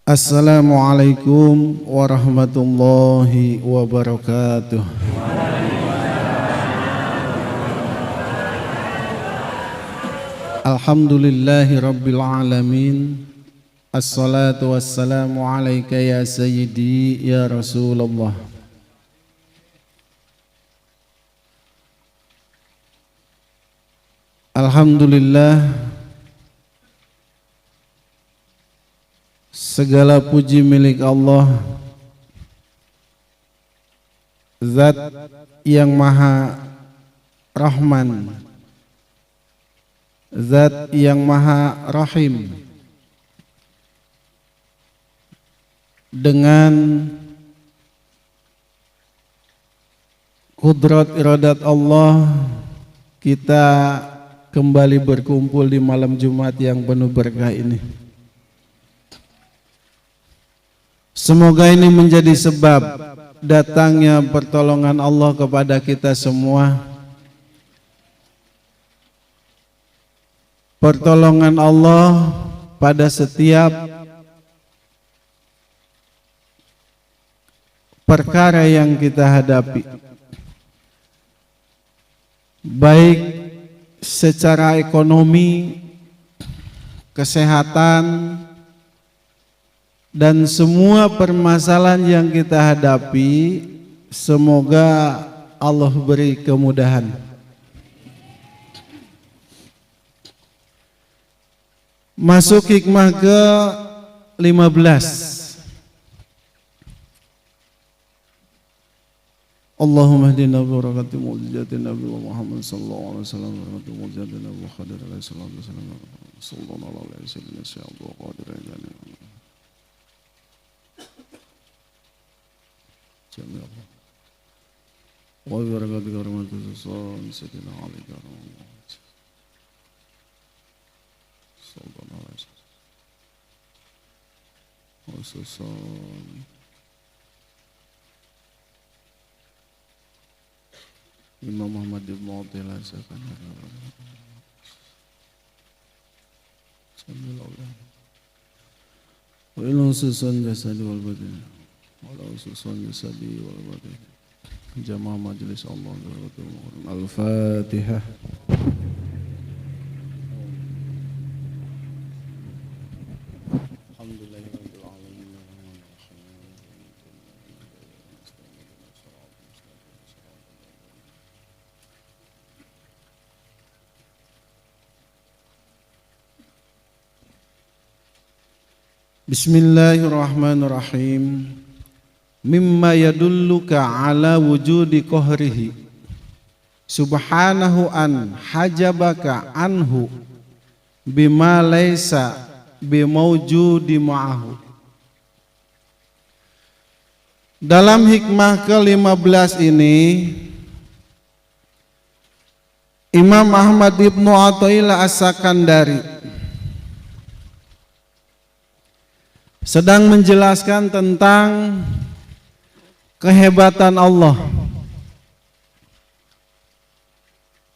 Assalamualaikum warahmatullahi wabarakatuh. Alhamdulillahi rabbil alamin. Assalatu wassalamu alaika ya sayyidi ya Rasulullah. Alhamdulillah, segala puji milik Allah, Zat yang Maha Rahman, Zat yang Maha Rahim. Dengan kudrat iradat Allah, kita kembali berkumpul di malam Jumat yang penuh berkah ini. Semoga ini menjadi sebab datangnya pertolongan Allah kepada kita semua. Pertolongan Allah pada setiap perkara yang kita hadapi, baik secara ekonomi, kesehatan, dan semua permasalahan yang kita hadapi. Semoga Allah beri kemudahan. Masuk hikmah ke 15. Allahumma hdina bi barakati mu'jizatin Nabi Muhammad sallallahu alaihi wasallam wa barakati mu'jizatin Nabi Khadir alaihi salatu wasallam sallallahu alaihi wasallam syai'ul qadir jani jami Allah wa bi barakati karamatul rasul sayyidina ali karamullah sallallahu alaihi wasallam. Imam Muhammad ibn Abdullah sakan wa ilu susun jasadi wal batin wa susun jasadi wal batin jamaah majelis Allah Al-Fatihah. Bismillahirrahmanirrahim. Mimma yadulluka ala wujudi qahrihi subhanahu an hajabaka anhu bima laysa bimawjudi ma'ahu. Dalam hikmah ke-15 ini, Imam Ahmad ibn Athaillah As-Sakandari sedang menjelaskan tentang kehebatan Allah,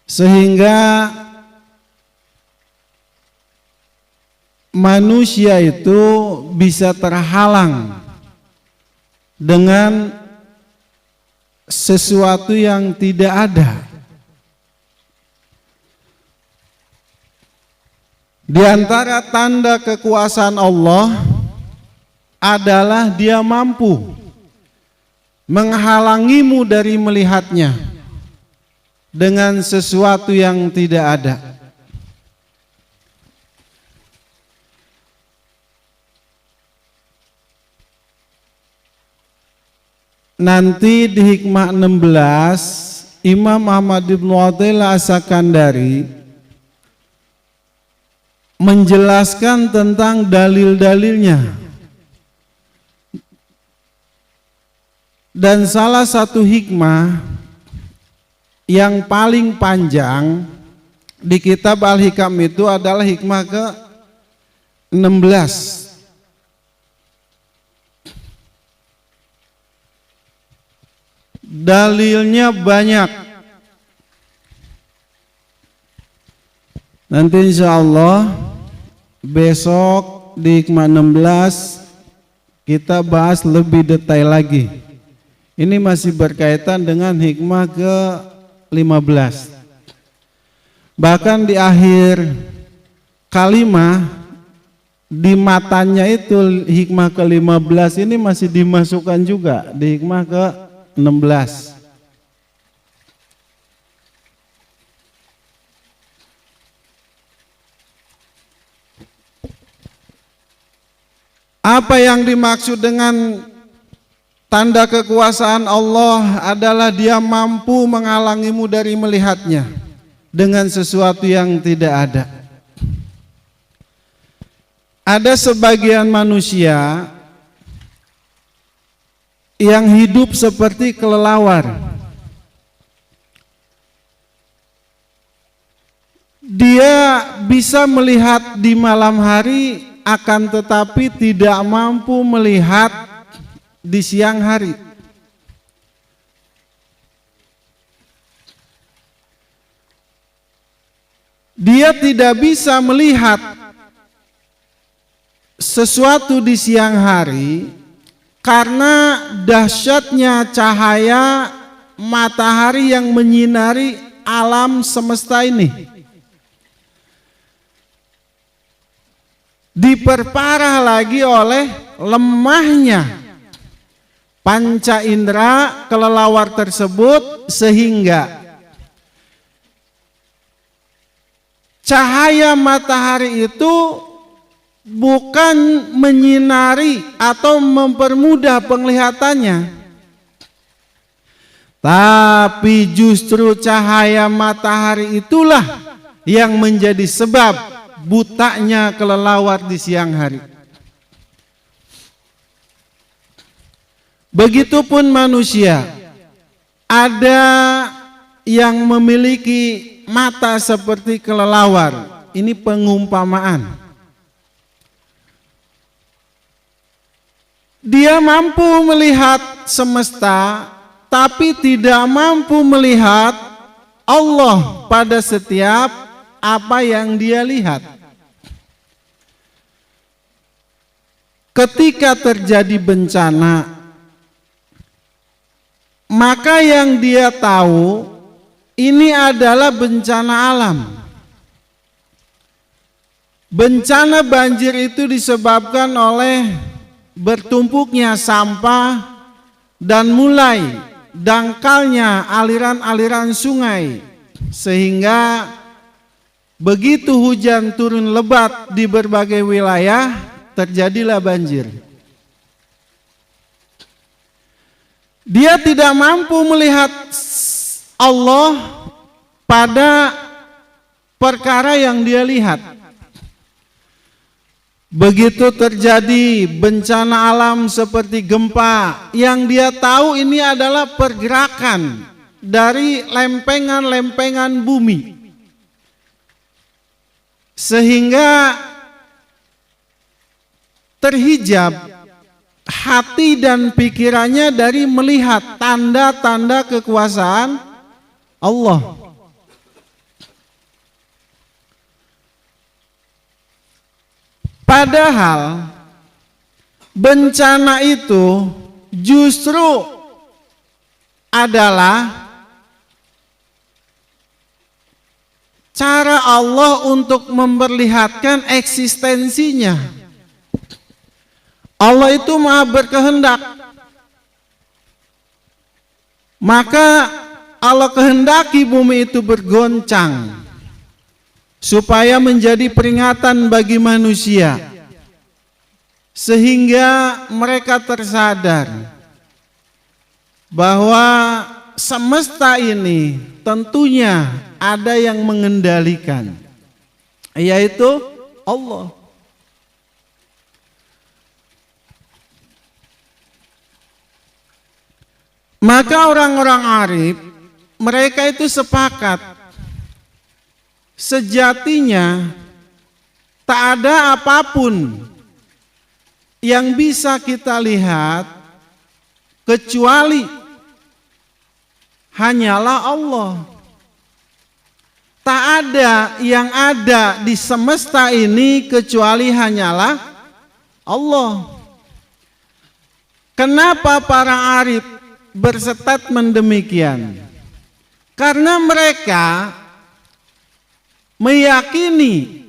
sehingga manusia itu bisa terhalang dengan sesuatu yang tidak ada. Di antara tanda kekuasaan Allah adalah Dia mampu menghalangimu dari melihatnya dengan sesuatu yang tidak ada. Nanti di hikmah 16, Imam Ahmad ibn Athaillah As-Sakandari menjelaskan tentang dalil-dalilnya. Dan salah satu hikmah yang paling panjang di kitab Al-Hikam itu adalah hikmah ke-16. Dalilnya banyak. Nanti insya Allah besok di hikmah 16 kita bahas lebih detail lagi. Ini masih berkaitan dengan hikmah ke-15. Bahkan di akhir kalimat, di matanya itu hikmah ke-15 ini masih dimasukkan juga di hikmah ke-16. Apa yang dimaksud dengan tanda kekuasaan Allah adalah Dia mampu menghalangimu dari melihatnya dengan sesuatu yang tidak ada. Ada sebagian manusia yang hidup seperti kelelawar. Dia bisa melihat di malam hari, akan tetapi tidak mampu melihat di siang hari. Dia tidak bisa melihat sesuatu di siang hari karena dahsyatnya cahaya matahari yang menyinari alam semesta ini. Diperparah lagi oleh lemahnya panca indera kelelawar tersebut, sehingga cahaya matahari itu bukan menyinari atau mempermudah penglihatannya, tapi justru cahaya matahari itulah yang menjadi sebab butanya kelelawar di siang hari. Begitupun manusia, ada yang memiliki mata seperti kelelawar. Ini pengumpamaan. Dia mampu melihat semesta, tapi tidak mampu melihat Allah pada setiap apa yang dia lihat. Ketika terjadi bencana, maka yang dia tahu ini adalah bencana alam. Bencana banjir itu disebabkan oleh bertumpuknya sampah dan mulai dangkalnya aliran-aliran sungai, sehingga begitu hujan turun lebat di berbagai wilayah, terjadilah banjir. Dia tidak mampu melihat Allah pada perkara yang dia lihat. Begitu terjadi bencana alam seperti gempa, yang dia tahu ini adalah pergerakan dari lempengan-lempengan bumi, sehingga terhijab hati dan pikirannya dari melihat tanda-tanda kekuasaan Allah. Padahal bencana itu justru adalah cara Allah untuk memperlihatkan eksistensinya. Allah itu Maha berkehendak. Maka Allah kehendaki bumi itu bergoncang supaya menjadi peringatan bagi manusia, sehingga mereka tersadar bahwa semesta ini tentunya ada yang mengendalikan, yaitu Allah. Maka orang-orang arif, mereka itu sepakat, sejatinya tak ada apapun yang bisa kita lihat kecuali hanyalah Allah. Tak ada yang ada di semesta ini kecuali hanyalah Allah. Kenapa para arif berstatement demikian? Karena mereka meyakini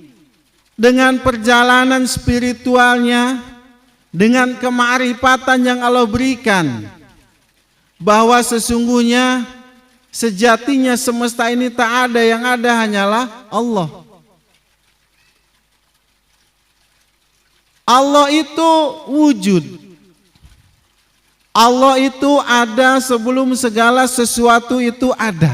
dengan perjalanan spiritualnya, dengan kemakrifatan yang Allah berikan, bahwa sesungguhnya sejatinya semesta ini tak ada, yang ada hanyalah Allah. Allah itu wujud. Allah itu ada sebelum segala sesuatu itu ada.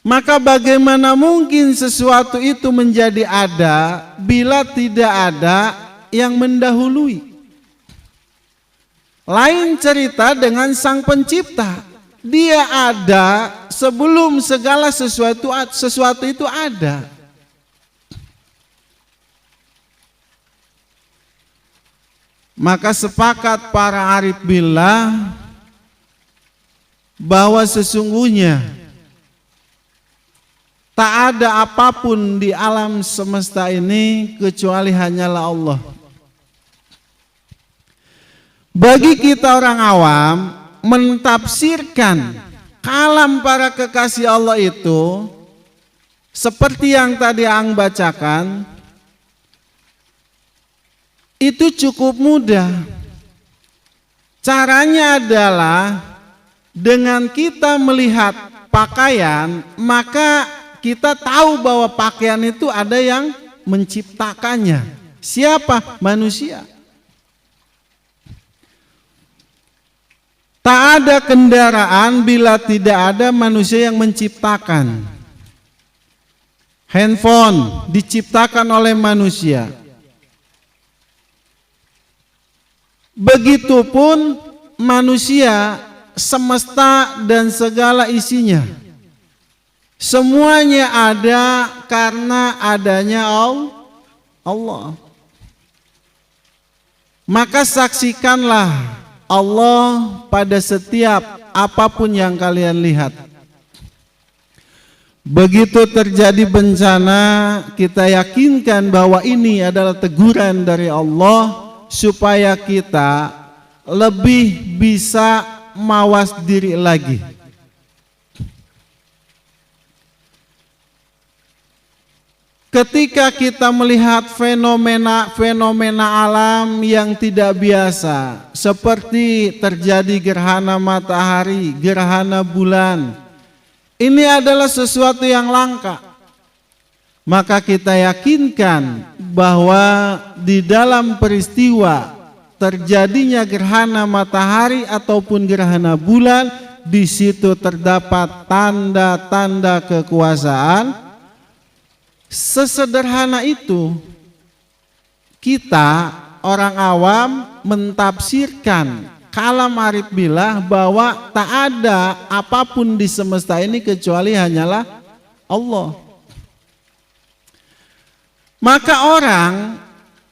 Maka bagaimana mungkin sesuatu itu menjadi ada bila tidak ada yang mendahului? Lain cerita dengan Sang Pencipta. Dia ada sebelum segala sesuatu itu ada. Maka sepakat para arif billah bahwa sesungguhnya tak ada apapun di alam semesta ini kecuali hanyalah Allah. Bagi kita orang awam, mentafsirkan kalam para kekasih Allah itu seperti yang tadi Ang bacakan, itu cukup mudah. Caranya adalah dengan kita melihat pakaian, maka kita tahu bahwa pakaian itu ada yang menciptakannya. Siapa? Manusia. Tak ada kendaraan bila tidak ada manusia yang menciptakan. Handphone diciptakan oleh manusia. Begitupun manusia, semesta dan segala isinya. Semuanya ada karena adanya Allah. Maka saksikanlah Allah pada setiap apapun yang kalian lihat. Begitu terjadi bencana, kita yakinkan bahwa ini adalah teguran dari Allah supaya kita lebih bisa mawas diri lagi. Ketika kita melihat fenomena alam yang tidak biasa, seperti terjadi gerhana matahari, gerhana bulan, ini adalah sesuatu yang langka. Maka kita yakinkan bahwa di dalam peristiwa terjadinya gerhana matahari ataupun gerhana bulan, di situ terdapat tanda-tanda kekuasaan. Sesederhana itu kita orang awam mentafsirkan kalam arif billah bahwa tak ada apapun di semesta ini kecuali hanyalah Allah. Maka orang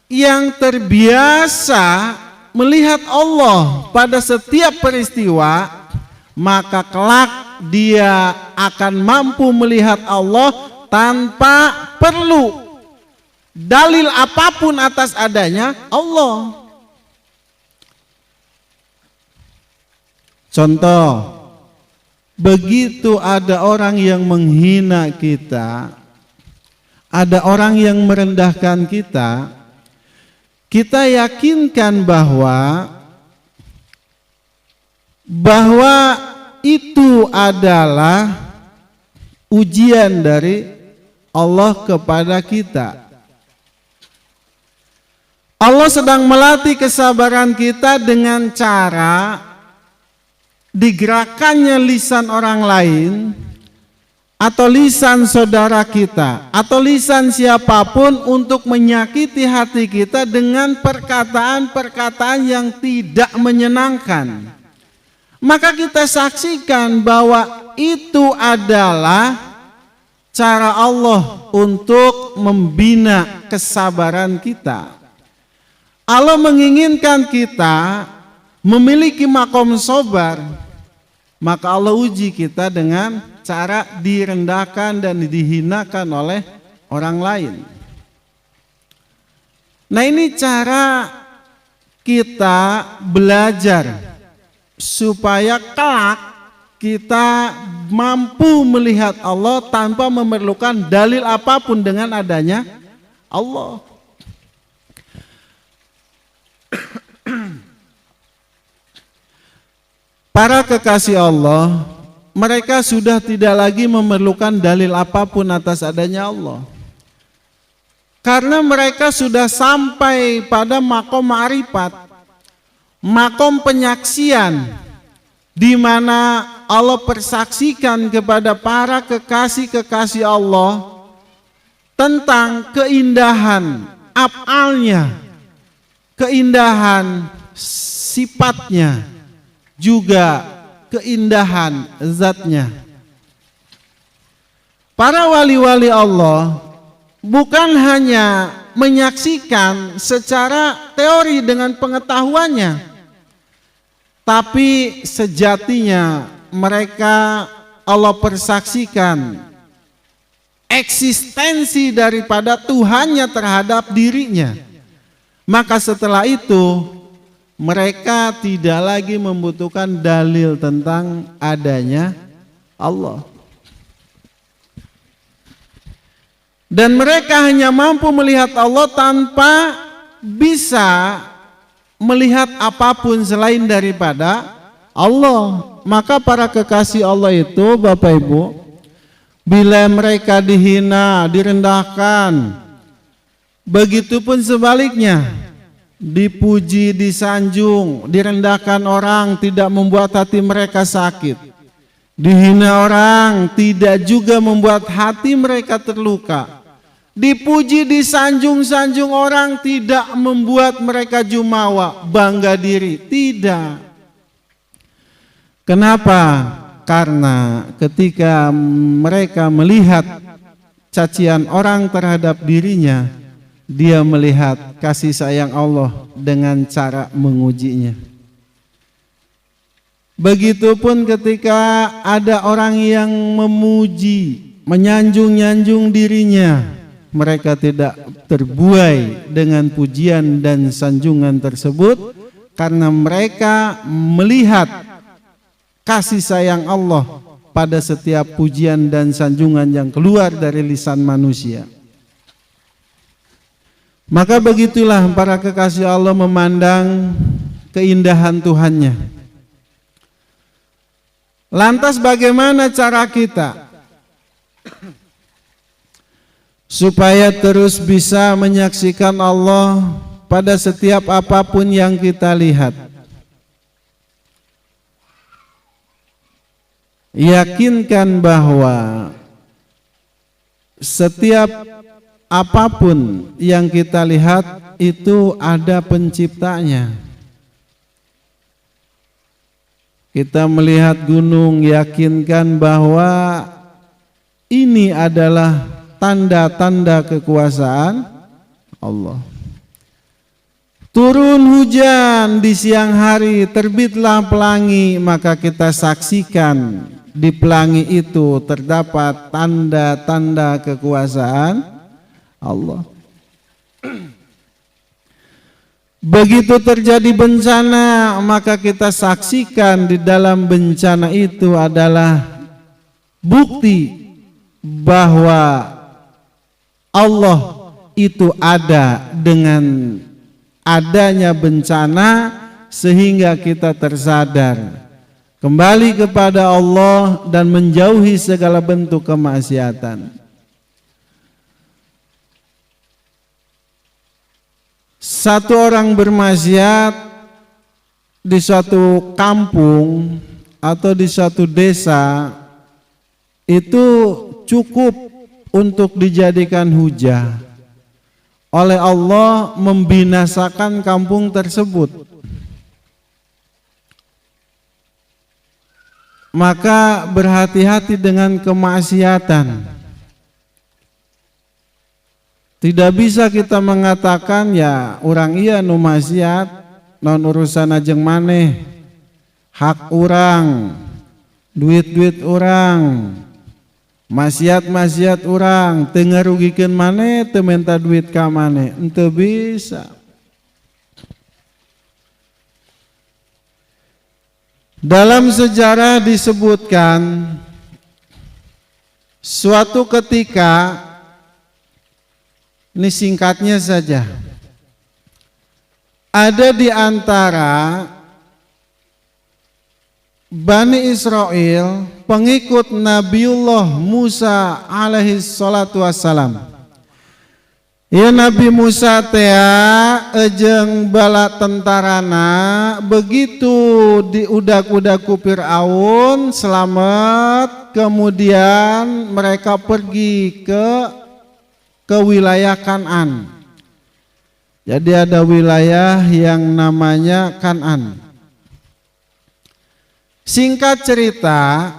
yang terbiasa melihat Allah pada setiap peristiwa, maka kelak dia akan mampu melihat Allah tanpa perlu dalil apapun atas adanya Allah. Contoh, begitu ada orang yang menghina kita, ada orang yang merendahkan kita, kita yakinkan bahwa itu adalah ujian dari Allah kepada kita. Allah sedang melatih kesabaran kita dengan cara digerakkannya lisan orang lain, atau lisan saudara kita, atau lisan siapapun untuk menyakiti hati kita dengan perkataan-perkataan yang tidak menyenangkan. Maka kita saksikan bahwa itu adalah cara Allah untuk membina kesabaran kita. Allah menginginkan kita memiliki makom sabar, maka Allah uji kita dengan cara direndahkan dan dihinakan oleh orang lain. Nah, ini cara kita belajar supaya kelak kita mampu melihat Allah tanpa memerlukan dalil apapun dengan adanya Allah. Para kekasih Allah, mereka sudah tidak lagi memerlukan dalil apapun atas adanya Allah. Karena mereka sudah sampai pada makom ma'rifat, makom penyaksian, di mana Allah persaksikan kepada para kekasih-kekasih Allah tentang keindahan af'alnya, keindahan sifatnya, juga keindahan zatnya. Para wali-wali Allah bukan hanya menyaksikan secara teori dengan pengetahuannya, tapi sejatinya mereka Allah persaksikan eksistensi daripada Tuhannya terhadap dirinya. Maka setelah itu mereka tidak lagi membutuhkan dalil tentang adanya Allah. Dan mereka hanya mampu melihat Allah tanpa bisa melihat apapun selain daripada Allah. Maka para kekasih Allah itu, Bapak Ibu, bila mereka dihina, direndahkan, begitupun sebaliknya, dipuji, disanjung, direndahkan orang tidak membuat hati mereka sakit, dihina orang tidak juga membuat hati mereka terluka, dipuji, disanjung-sanjung orang tidak membuat mereka jumawa, bangga diri, tidak. Kenapa? Karena ketika mereka melihat cacian orang terhadap dirinya, dia melihat kasih sayang Allah dengan cara mengujinya. Begitupun ketika ada orang yang memuji, menyanjung-nyanjung dirinya, mereka tidak terbuai dengan pujian dan sanjungan tersebut karena mereka melihat kasih sayang Allah pada setiap pujian dan sanjungan yang keluar dari lisan manusia. Maka begitulah para kekasih Allah memandang keindahan Tuhannya. Lantas bagaimana cara kita supaya terus bisa menyaksikan Allah pada setiap apapun yang kita lihat? Yakinkan bahwa setiap apapun yang kita lihat itu ada penciptanya. Kita melihat gunung, yakinkan bahwa ini adalah tanda-tanda kekuasaan Allah. Turun hujan di siang hari, terbitlah pelangi, maka kita saksikan di pelangi itu terdapat tanda-tanda kekuasaan Allah. Begitu terjadi bencana, maka kita saksikan di dalam bencana itu adalah bukti bahwa Allah itu ada dengan adanya bencana, sehingga kita tersadar kembali kepada Allah dan menjauhi segala bentuk kemaksiatan. Satu orang bermaksiat di suatu kampung atau di suatu desa itu cukup untuk dijadikan hujah oleh Allah membinasakan kampung tersebut. Maka berhati-hati dengan kemaksiatan. Tidak bisa kita mengatakan ya orang iya nu maksiat non urusan ajeng maneh, hak orang, duit-duit orang, maksiat orang, teu ngarugikeun maneh, teu menta duit ka maneh, henteu bisa. Dalam sejarah disebutkan suatu ketika, ini singkatnya saja, ada di antara Bani Israel pengikut Nabiullah Musa alaihi salatu wassalam. Ya Nabi Musa tea ejeng bala tentarana begitu diudak-udak ku Fir'aun selamat, kemudian mereka pergi ke wilayah Kan'an. Jadi ada wilayah yang namanya Kan'an. Singkat cerita,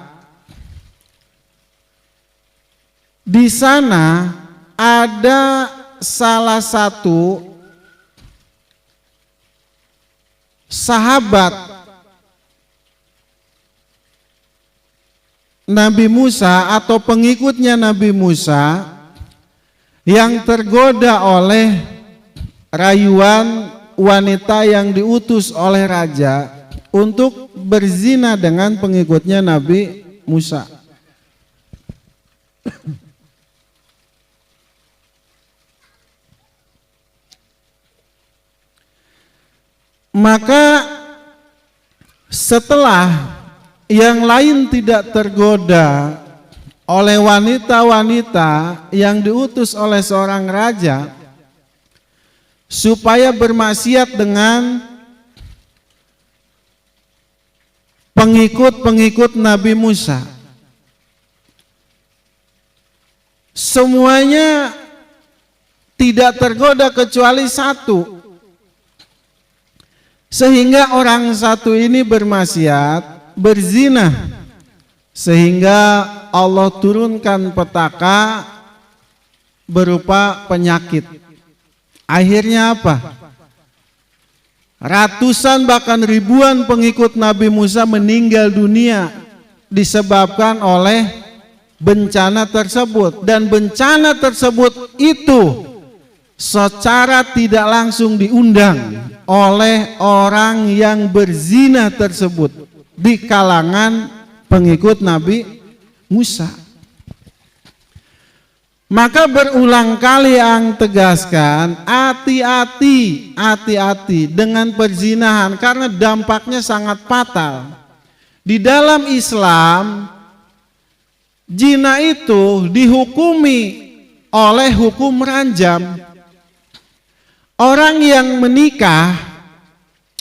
di sana ada salah satu sahabat Nabi Musa atau pengikutnya Nabi Musa yang tergoda oleh rayuan wanita yang diutus oleh raja untuk berzina dengan pengikutnya Nabi Musa. Maka setelah yang lain tidak tergoda oleh wanita-wanita yang diutus oleh seorang raja supaya bermaksiat dengan pengikut-pengikut Nabi Musa, semuanya tidak tergoda kecuali satu. Sehingga orang satu ini bermaksiat, berzina, sehingga Allah turunkan petaka berupa penyakit. Akhirnya apa? Ratusan bahkan ribuan pengikut Nabi Musa meninggal dunia disebabkan oleh bencana tersebut. Dan bencana tersebut itu secara tidak langsung diundang oleh orang yang berzina tersebut di kalangan pengikut Nabi Musa. Maka berulang kali yang tegaskan, hati-hati, hati-hati dengan perzinahan karena dampaknya sangat fatal. Di dalam Islam, zina itu dihukumi oleh hukum ranjam. Orang yang menikah,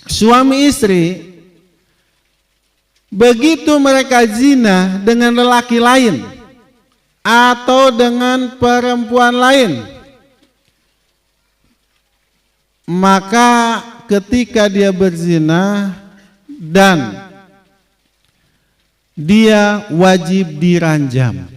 suami istri, begitu mereka zina dengan lelaki lain atau dengan perempuan lain, maka ketika dia berzina dan dia wajib diranjam,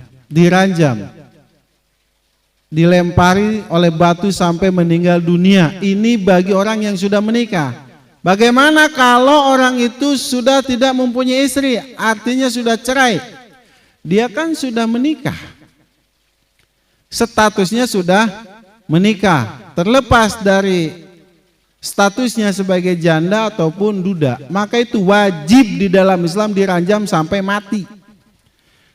dilempari oleh batu sampai meninggal dunia. Ini bagi orang yang sudah menikah. Bagaimana kalau orang itu sudah tidak mempunyai istri, artinya sudah cerai? Dia kan sudah menikah, statusnya sudah menikah, terlepas dari statusnya sebagai janda ataupun duda, maka itu wajib di dalam Islam diranjam sampai mati.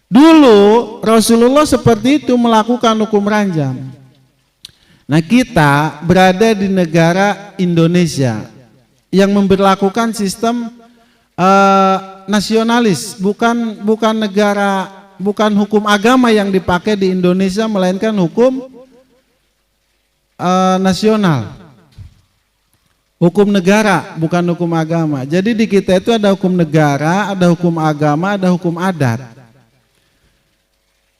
Dulu Rasulullah seperti itu melakukan hukum ranjam. Nah, kita berada di negara Indonesia yang memberlakukan sistem nasionalis, bukan hukum agama yang dipakai di Indonesia, melainkan hukum nasional, hukum negara, bukan hukum agama. Jadi di kita itu ada hukum negara, ada hukum agama, ada hukum adat.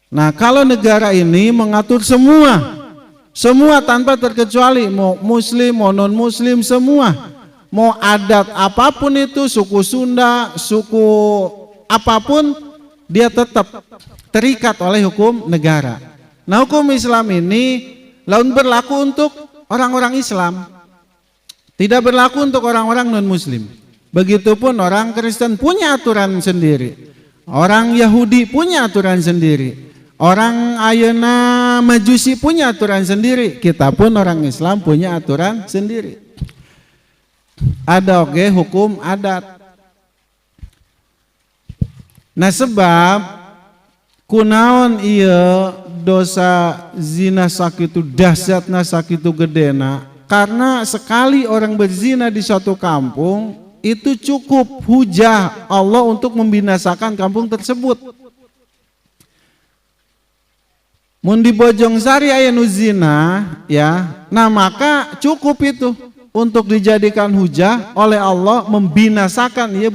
Nah, kalau negara ini mengatur semua tanpa terkecuali, mau muslim, mau non muslim, semua, mau adat apapun itu, suku Sunda, suku apapun, dia tetap terikat oleh hukum negara. Nah, hukum Islam ini lalu berlaku untuk orang-orang Islam, tidak berlaku untuk orang-orang non muslim. Begitupun orang Kristen punya aturan sendiri, orang Yahudi punya aturan sendiri, orang ayeuna Majusi punya aturan sendiri, kita pun orang Islam punya aturan sendiri. Ada hukum adat. Nah sebab kunaon iya dosa zina sakitu dahsyatna sakitu gedena, karena sekali orang berzina di suatu kampung itu cukup hujah Allah untuk membinasakan kampung tersebut. Mun di Bojongsari aya nu zina ya, nah maka cukup itu untuk dijadikan hujah oleh Allah membinasakan ieu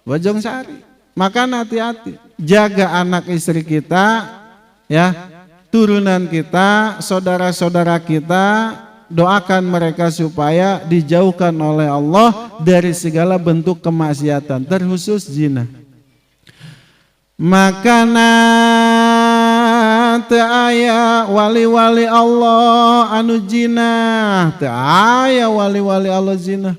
Bojongsari. Maka hati-hati, jaga anak istri kita ya, turunan kita, saudara-saudara kita, doakan mereka supaya dijauhkan oleh Allah dari segala bentuk kemaksiatan, terkhusus zina. Makana teu aya wali-wali Allah anu zina, teu aya wali-wali Allah zina.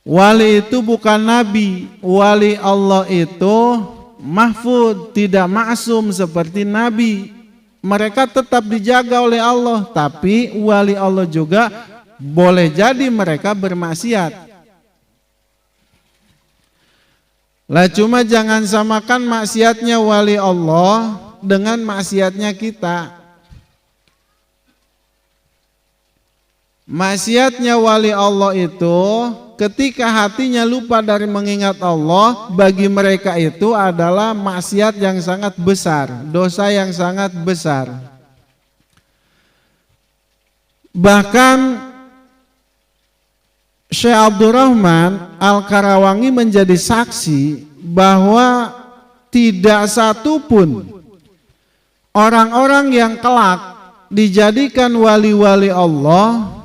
Wali itu bukan nabi, wali Allah itu mahfud, tidak maksum seperti nabi. Mereka tetap dijaga oleh Allah, tapi wali Allah juga boleh jadi mereka bermaksiat. Lah cuma jangan samakan maksiatnya wali Allah dengan maksiatnya kita. Maksiatnya wali Allah itu ketika hatinya lupa dari mengingat Allah, bagi mereka itu adalah maksiat yang sangat besar, dosa yang sangat besar. Bahkan Syekh Abdurrahman Al-Karawangi menjadi saksi bahwa tidak satu pun orang-orang yang kelak dijadikan wali-wali Allah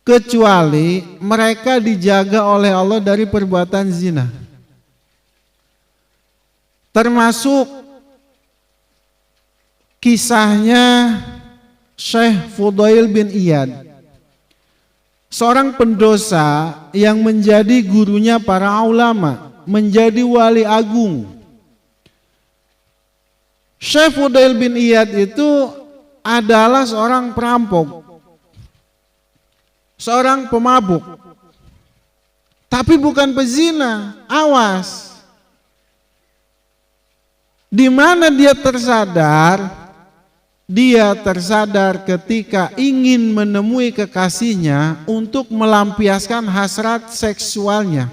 kecuali mereka dijaga oleh Allah dari perbuatan zina. Termasuk kisahnya Syekh Fudail bin Iyad, seorang pendosa yang menjadi gurunya para ulama, menjadi wali agung. Syekh Fudail bin Iyad itu adalah seorang perampok, seorang pemabuk, tapi bukan pezina. Awas, di mana dia tersadar? Dia tersadar ketika ingin menemui kekasihnya untuk melampiaskan hasrat seksualnya.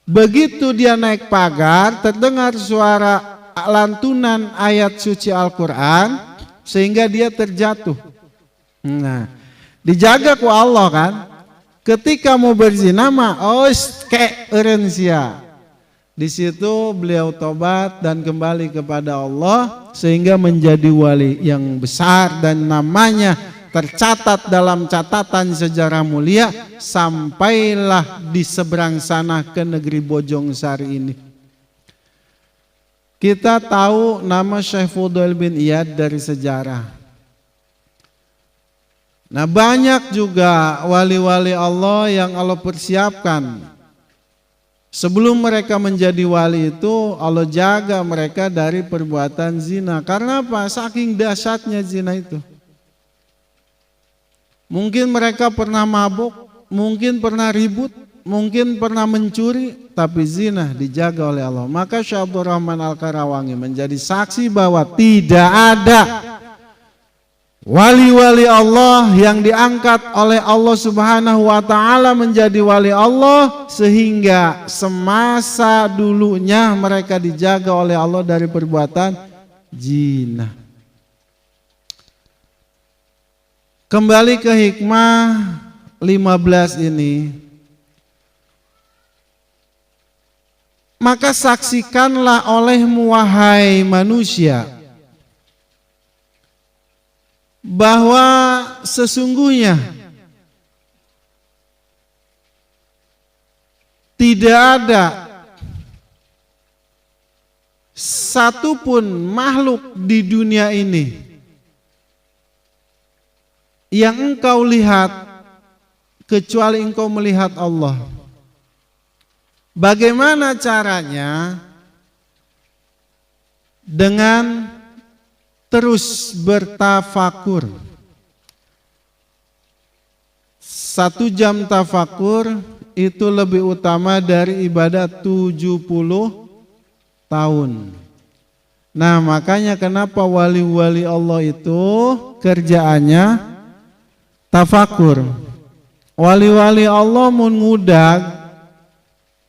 Begitu dia naik pagar, terdengar suara lantunan ayat suci Al-Quran, sehingga dia terjatuh. Nah, dijaga ku Allah kan. Ketika mau berzina mah kayak eureun sia. Di situ beliau tobat dan kembali kepada Allah sehingga menjadi wali yang besar dan namanya tercatat dalam catatan sejarah mulia sampailah di seberang sana ke negeri Bojongsari ini. Kita tahu nama Syekh Fudail bin Iyad dari sejarah. Nah, banyak juga wali-wali Allah yang Allah persiapkan. Sebelum mereka menjadi wali itu Allah jaga mereka dari perbuatan zina. Karena apa? Saking dahsyatnya zina itu. Mungkin mereka pernah mabuk, mungkin pernah ribut, mungkin pernah mencuri, tapi zina dijaga oleh Allah. Maka Syekh Abdurrahman Al-Karawangi menjadi saksi bahwa tidak ada wali-wali Allah yang diangkat oleh Allah Subhanahu wa ta'ala menjadi wali Allah sehingga semasa dulunya mereka dijaga oleh Allah dari perbuatan zina. Kembali ke hikmah 15 ini. Maka saksikanlah olehmu wahai manusia bahwa sesungguhnya tidak ada satupun makhluk di dunia ini yang engkau lihat kecuali engkau melihat Allah. Bagaimana caranya? Dengan terus bertafakur, 1 jam tafakur itu lebih utama dari ibadah 70 tahun. Nah, makanya kenapa wali-wali Allah itu kerjaannya tafakur. Wali-wali Allah mun ngudag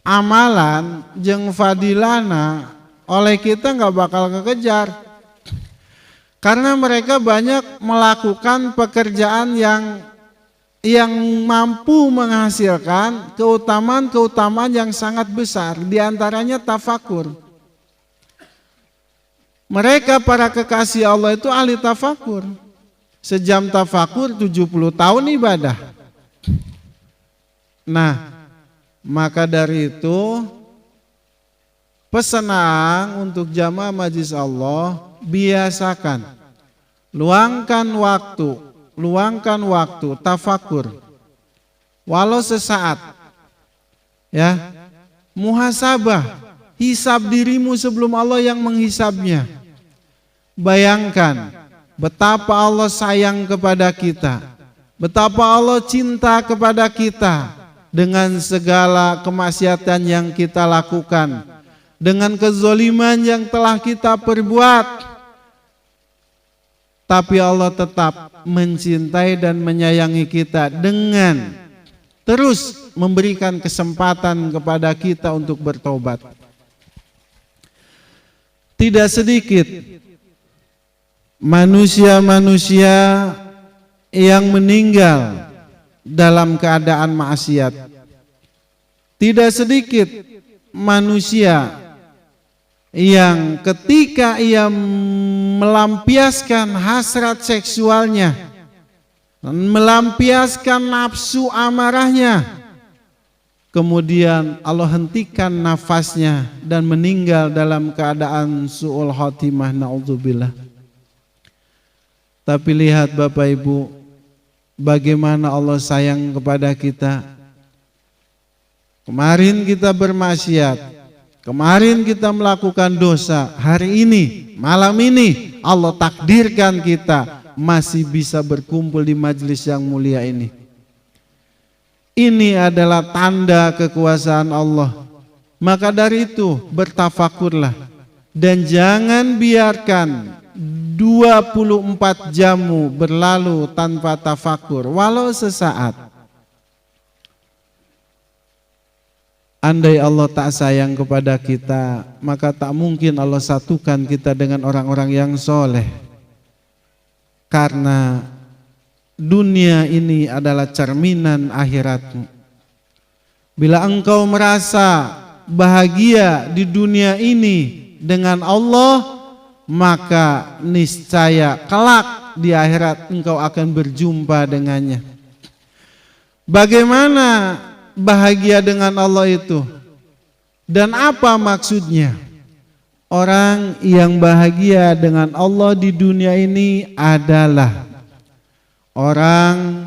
amalan jeung fadilana oleh kita nggak bakal kekejar. Karena mereka banyak melakukan pekerjaan yang mampu menghasilkan keutamaan-keutamaan yang sangat besar, diantaranya tafakur. Mereka para kekasih Allah itu ahli tafakur. Sejam tafakur 70 tahun ibadah. Nah, maka dari itu pesenang untuk jamaah majelis Allah, biasakan luangkan waktu tafakur walau sesaat, ya, muhasabah, hisab dirimu sebelum Allah yang menghisabnya. Bayangkan betapa Allah sayang kepada kita, betapa Allah cinta kepada kita dengan segala kemaksiatan yang kita lakukan, dengan kezoliman yang telah kita perbuat. Tapi Allah tetap mencintai dan menyayangi kita dengan terus memberikan kesempatan kepada kita untuk bertobat. Tidak sedikit manusia-manusia yang meninggal dalam keadaan maksiat. Tidak sedikit manusia yang ketika ia melampiaskan hasrat seksualnya, melampiaskan nafsu amarahnya, kemudian Allah hentikan nafasnya dan meninggal dalam keadaan su'ul khotimah, na'udzubillah. Tapi lihat Bapak Ibu, bagaimana Allah sayang kepada kita. Kemarin kita bermaksiat, kemarin kita melakukan dosa, hari ini, malam ini Allah takdirkan kita masih bisa berkumpul di majelis yang mulia ini. Ini adalah tanda kekuasaan Allah. Maka dari itu bertafakurlah dan jangan biarkan 24 jammu berlalu tanpa tafakur walau sesaat. Andai Allah tak sayang kepada kita, maka tak mungkin Allah satukan kita dengan orang-orang yang soleh. Karena dunia ini adalah cerminan akhiratmu. Bila engkau merasa bahagia di dunia ini dengan Allah, maka niscaya kelak di akhirat engkau akan berjumpa dengannya. Bagaimana bahagia dengan Allah itu? Dan apa maksudnya? Orang yang bahagia dengan Allah di dunia ini adalah orang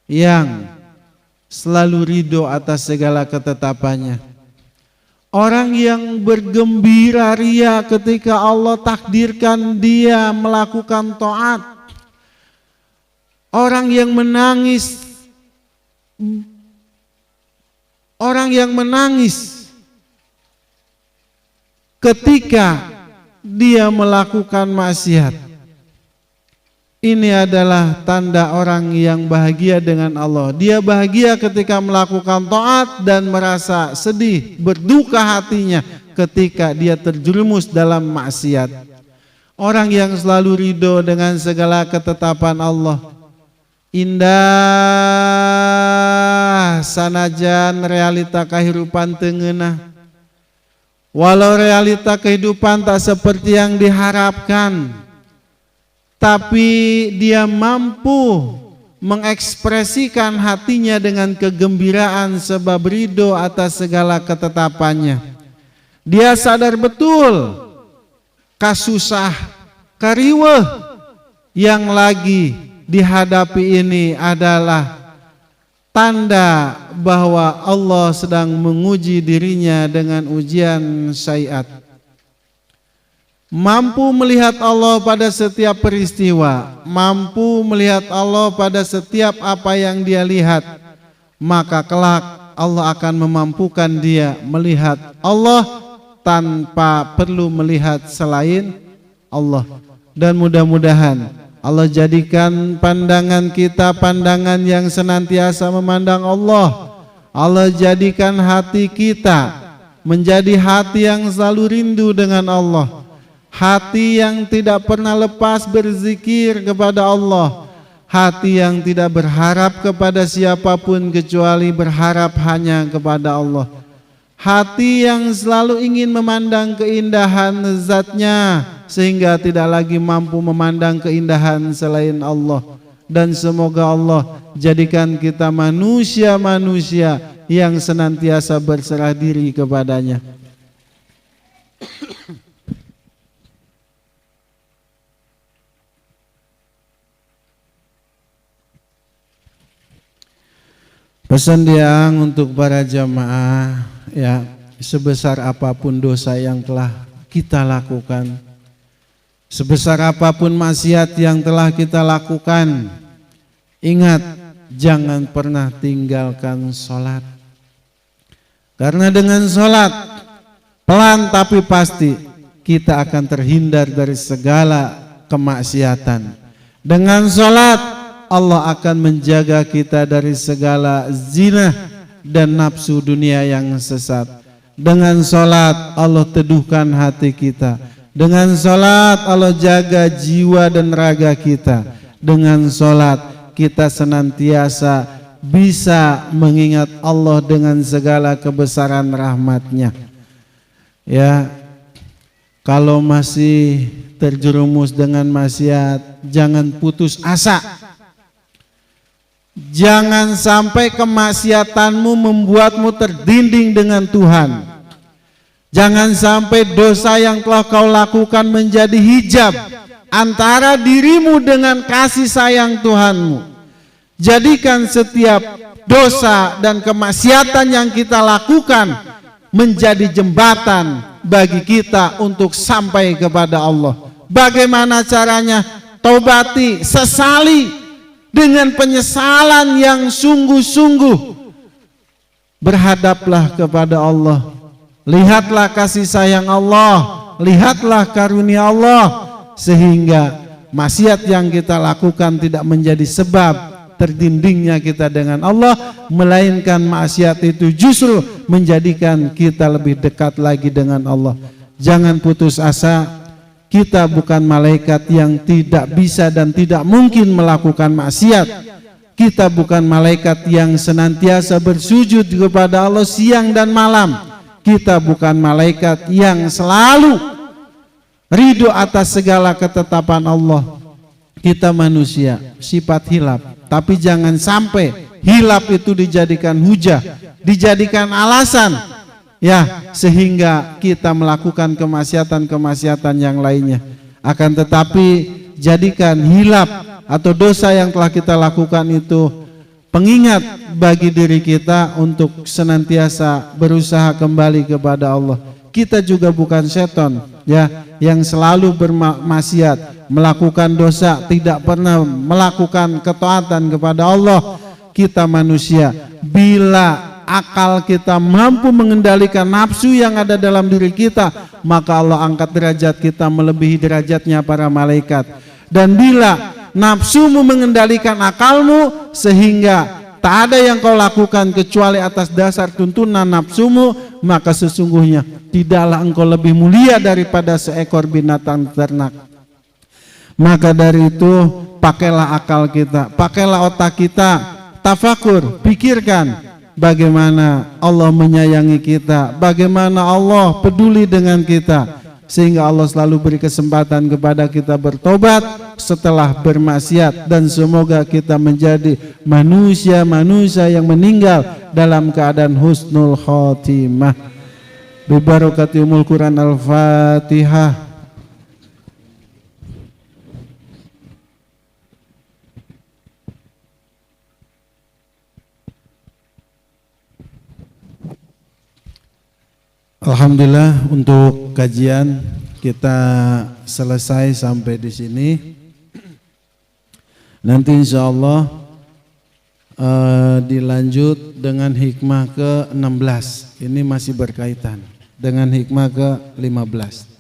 yang selalu ridho atas segala ketetapannya. Orang yang bergembira ria ketika Allah takdirkan dia melakukan taat. Orang yang menangis. Orang yang menangis ketika dia melakukan maksiat. Ini adalah tanda orang yang bahagia dengan Allah. Dia bahagia ketika melakukan taat dan merasa sedih, berduka hatinya ketika dia terjerumus dalam maksiat. Orang yang selalu ridho dengan segala ketetapan Allah. Indah sanajan realita kehidupan tengenah. Walau realita kehidupan tak seperti yang diharapkan, tapi dia mampu mengekspresikan hatinya dengan kegembiraan sebab ridho atas segala ketetapannya. Dia sadar betul kasusah kariweh yang lagi dihadapi ini adalah tanda bahwa Allah sedang menguji dirinya dengan ujian syai'at. mampu melihat Allah pada setiap peristiwa, mampu melihat Allah pada setiap apa yang dia lihat, maka kelak Allah akan memampukan dia melihat Allah tanpa perlu melihat selain Allah. Dan mudah-mudahan Allah jadikan pandangan kita pandangan yang senantiasa memandang Allah. Allah jadikan hati kita menjadi hati yang selalu rindu dengan Allah, hati yang tidak pernah lepas berzikir kepada Allah, hati yang tidak berharap kepada siapapun kecuali berharap hanya kepada Allah, hati yang selalu ingin memandang keindahan zatnya sehingga tidak lagi mampu memandang keindahan selain Allah. Dan semoga Allah jadikan kita manusia-manusia yang senantiasa berserah diri kepadanya. Pesan dia untuk para jamaah, ya, sebesar apapun dosa yang telah kita lakukan, sebesar apapun maksiat yang telah kita lakukan, ingat, jangan pernah tinggalkan sholat. Karena dengan sholat, pelan tapi pasti, kita akan terhindar dari segala kemaksiatan. Dengan sholat, Allah akan menjaga kita dari segala zina dan nafsu dunia yang sesat. Dengan sholat, Allah teduhkan hati kita. Dengan sholat, Allah jaga jiwa dan raga kita. Dengan sholat, kita senantiasa bisa mengingat Allah dengan segala kebesaran rahmatnya. Ya, kalau masih terjerumus dengan maksiat, jangan putus asa. Jangan sampai kemaksiatanmu membuatmu terdinding dengan Tuhan. Jangan sampai dosa yang telah kau lakukan menjadi hijab antara dirimu dengan kasih sayang Tuhanmu. Jadikan setiap dosa dan kemaksiatan yang kita lakukan menjadi jembatan bagi kita untuk sampai kepada Allah. Bagaimana caranya? Taubati, sesali dengan penyesalan yang sungguh-sungguh. Berhadaplah kepada Allah. Lihatlah kasih sayang Allah, lihatlah karunia Allah, sehingga maksiat yang kita lakukan tidak menjadi sebab terdindingnya kita dengan Allah, melainkan maksiat itu justru menjadikan kita lebih dekat lagi dengan Allah. Jangan putus asa, kita bukan malaikat yang tidak bisa dan tidak mungkin melakukan maksiat. Kita bukan malaikat yang senantiasa bersujud kepada Allah siang dan malam. Kita bukan malaikat yang selalu ridho atas segala ketetapan Allah. Kita manusia, sifat hilaf. Tapi jangan sampai hilaf itu dijadikan hujah, dijadikan alasan, ya, sehingga kita melakukan kemaksiatan-kemaksiatan yang lainnya. Akan tetapi jadikan hilaf atau dosa yang telah kita lakukan itu pengingat bagi diri kita untuk senantiasa berusaha kembali kepada Allah. Kita juga bukan setan, ya, yang selalu bermaksiat, melakukan dosa, tidak pernah melakukan ketaatan kepada Allah. Kita manusia, bila akal kita mampu mengendalikan nafsu yang ada dalam diri kita, maka Allah angkat derajat kita melebihi derajatnya para malaikat. Dan bila nafsumu mengendalikan akalmu sehingga tak ada yang kau lakukan kecuali atas dasar tuntunan nafsumu, maka sesungguhnya tidaklah engkau lebih mulia daripada seekor binatang ternak. Maka dari itu, pakailah akal kita, pakailah otak kita, tafakur, pikirkan bagaimana Allah menyayangi kita, bagaimana Allah peduli dengan kita, sehingga Allah selalu beri kesempatan kepada kita bertobat setelah bermaksiat. Dan semoga kita menjadi manusia-manusia yang meninggal dalam keadaan husnul khotimah. Bibarakati umul Quran. Al-Fatihah. Alhamdulillah, untuk kajian kita selesai sampai di sini. Nanti insya Allah dilanjut dengan hikmah ke-16. Ini masih berkaitan dengan hikmah ke-15.